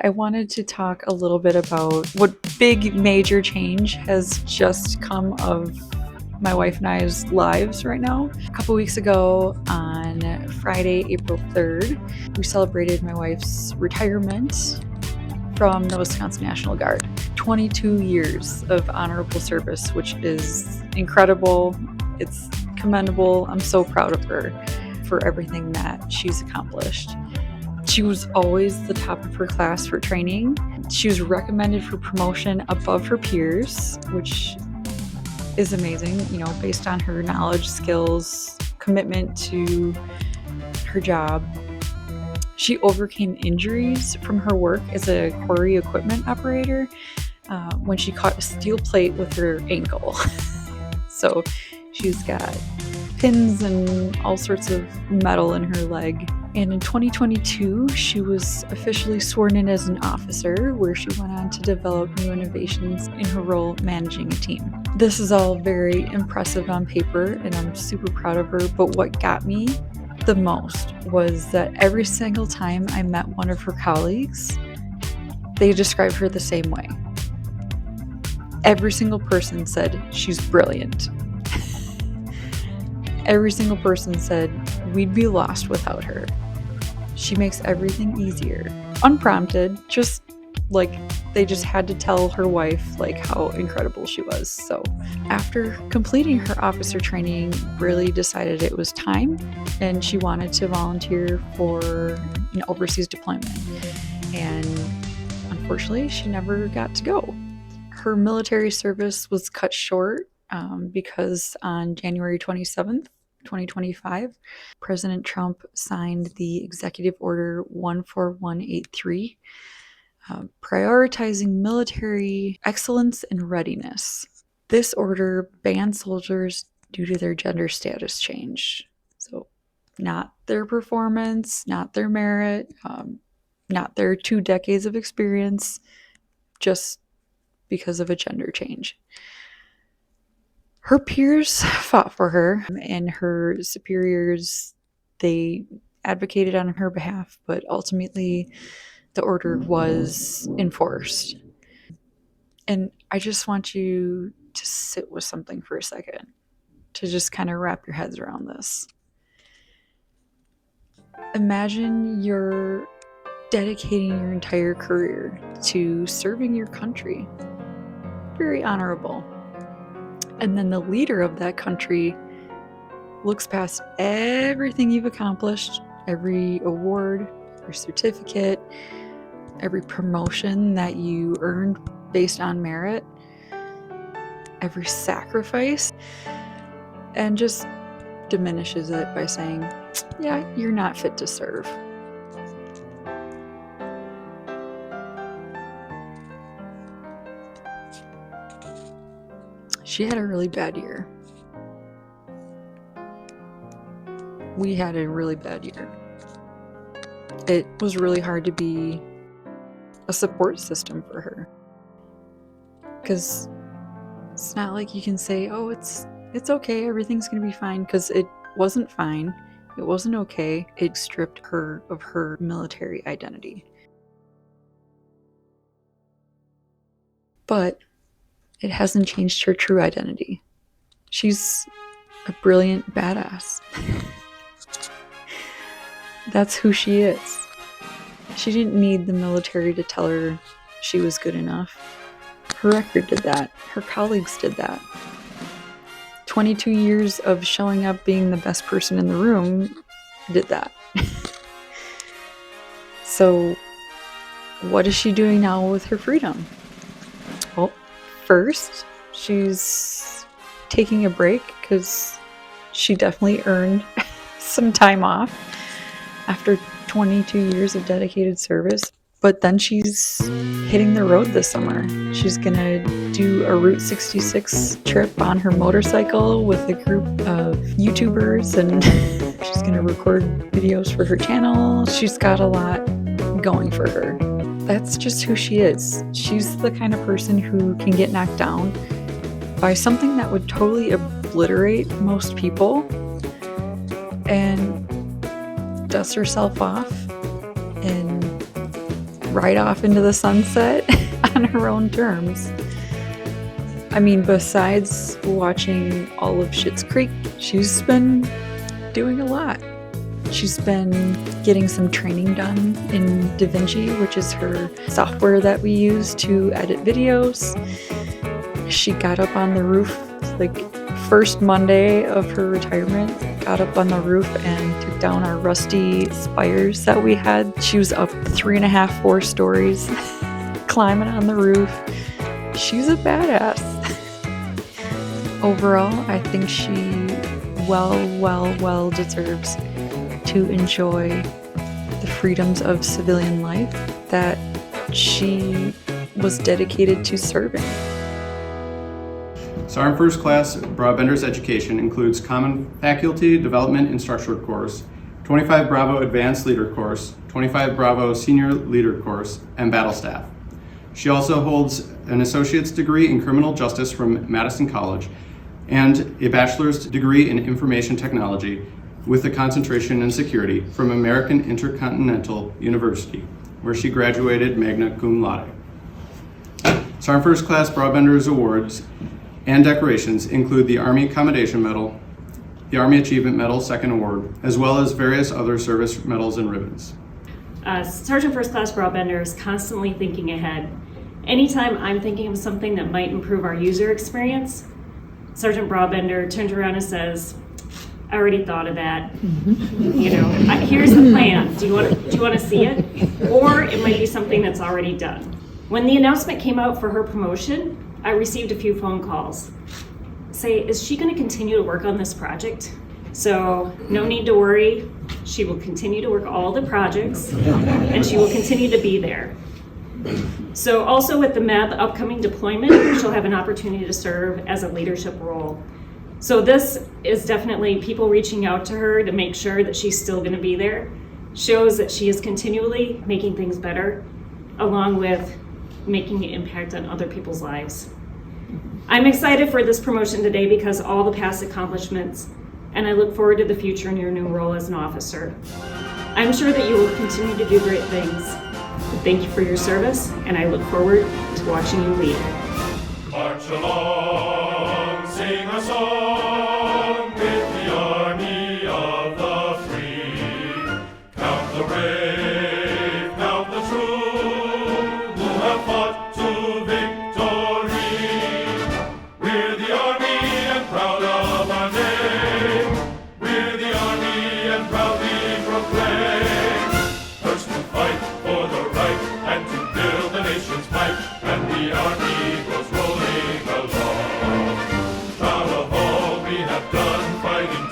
I wanted to talk a little bit about what big major change has just come of my wife and I's lives right now. A couple weeks ago on Friday, April 3rd, we celebrated my wife's retirement from the Wisconsin National Guard. 22 years of honorable service, which is incredible. It's commendable. I'm so proud of her for everything that she's accomplished. She was always the top of her class for training. She was recommended for promotion above her peers, which is amazing, based on her knowledge, skills, commitment to her job. She overcame injuries from her work as a quarry equipment operator when she caught a steel plate with her ankle. So she's got pins and all sorts of metal in her leg. And in 2022, she was officially sworn in as an officer, where she went on to develop new innovations in her role managing a team. This is all very impressive on paper, and I'm super proud of her. But what got me the most was that every single time I met one of her colleagues, they described her the same way. Every single person said she's brilliant. Every single person said we'd be lost without her. She makes everything easier. Unprompted, just like they just had to tell her wife how incredible she was. So after completing her officer training, Braylee decided it was time and she wanted to volunteer for an overseas deployment. And unfortunately, she never got to go. Her military service was cut short because on January 27th, 2025, President Trump signed the Executive Order 14183, prioritizing military excellence and readiness. This order banned soldiers due to their gender status change. So not their performance, not their merit, not their 2 decades of experience, just because of a gender change. Her peers fought for her, and her superiors, they advocated on her behalf, but ultimately the order was enforced. And I just want you to sit with something for a second, to just kind of wrap your heads around this. Imagine you're dedicating your entire career to serving your country. Very honorable. And then the leader of that country looks past everything you've accomplished, every award, every certificate, every promotion that you earned based on merit, every sacrifice, and just diminishes it by saying, yeah, you're not fit to serve. She had a really bad year. We had a really bad year. It was really hard to be a support system for her. Because it's not like you can say, oh, it's okay, everything's going to be fine, because it wasn't fine. It wasn't okay. It stripped her of her military identity. But it hasn't changed her true identity. She's a brilliant badass. That's who she is. She didn't need the military to tell her she was good enough. Her record did that. Her colleagues did that. 22 years of showing up being the best person in the room did that. So what is she doing now with her freedom? Well, first, she's taking a break because she definitely earned some time off after 22 years of dedicated service. But then she's hitting the road this summer. She's gonna do a Route 66 trip on her motorcycle with a group of YouTubers, and she's gonna record videos for her channel. She's got a lot going for her. That's just who she is. She's the kind of person who can get knocked down by something that would totally obliterate most people and dust herself off and ride off into the sunset on her own terms. I mean, besides watching all of Schitt's Creek, she's been doing a lot. She's been getting some training done in DaVinci, which is her software that we use to edit videos. She got up on the roof, like first Monday of her retirement, got up on the roof and took down our rusty spires that we had. She was up 3.5, 4 stories, climbing on the roof. She's a badass. Overall, I think she well deserves to enjoy the freedoms of civilian life that she was dedicated to serving. Sergeant First Class Broadbender's education includes Common Faculty Development and Structured Course, 25 Bravo Advanced Leader Course, 25 Bravo Senior Leader Course, and Battle Staff. She also holds an associate's degree in criminal justice from Madison College and a bachelor's degree in information technology with a concentration in security from American Intercontinental University, where she graduated magna cum laude. Sergeant First Class Broadbender's awards and decorations include the Army Commendation Medal, the Army Achievement Medal Second Award, as well as various other service medals and ribbons. Sergeant First Class Broadbender is constantly thinking ahead. Anytime I'm thinking of something that might improve our user experience, Sergeant Broadbender turns around and says, I already thought of that. Here's the plan. Do you want to see it? Or it might be something that's already done. When the announcement came out for her promotion, I received a few phone calls. Say, is she going to continue to work on this project? So no need to worry. She will continue to work all the projects and she will continue to be there. So also with the MEB upcoming deployment, she'll have an opportunity to serve as a leadership role. So this is definitely people reaching out to her to make sure that she's still going to be there. Shows that she is continually making things better, along with making an impact on other people's lives. I'm excited for this promotion today because all the past accomplishments, and I look forward to the future in your new role as an officer. I'm sure that you will continue to do great things. Thank you for your service, and I look forward to watching you lead. March along, sing a song with the army of the free. Count the brave, count the true, who have fought to victory. We're the army and proud of our name. We're the army and proudly proclaim. First to fight for the right and to build the nation's might, and the army goes rolling along. Proud of all we have done, fighting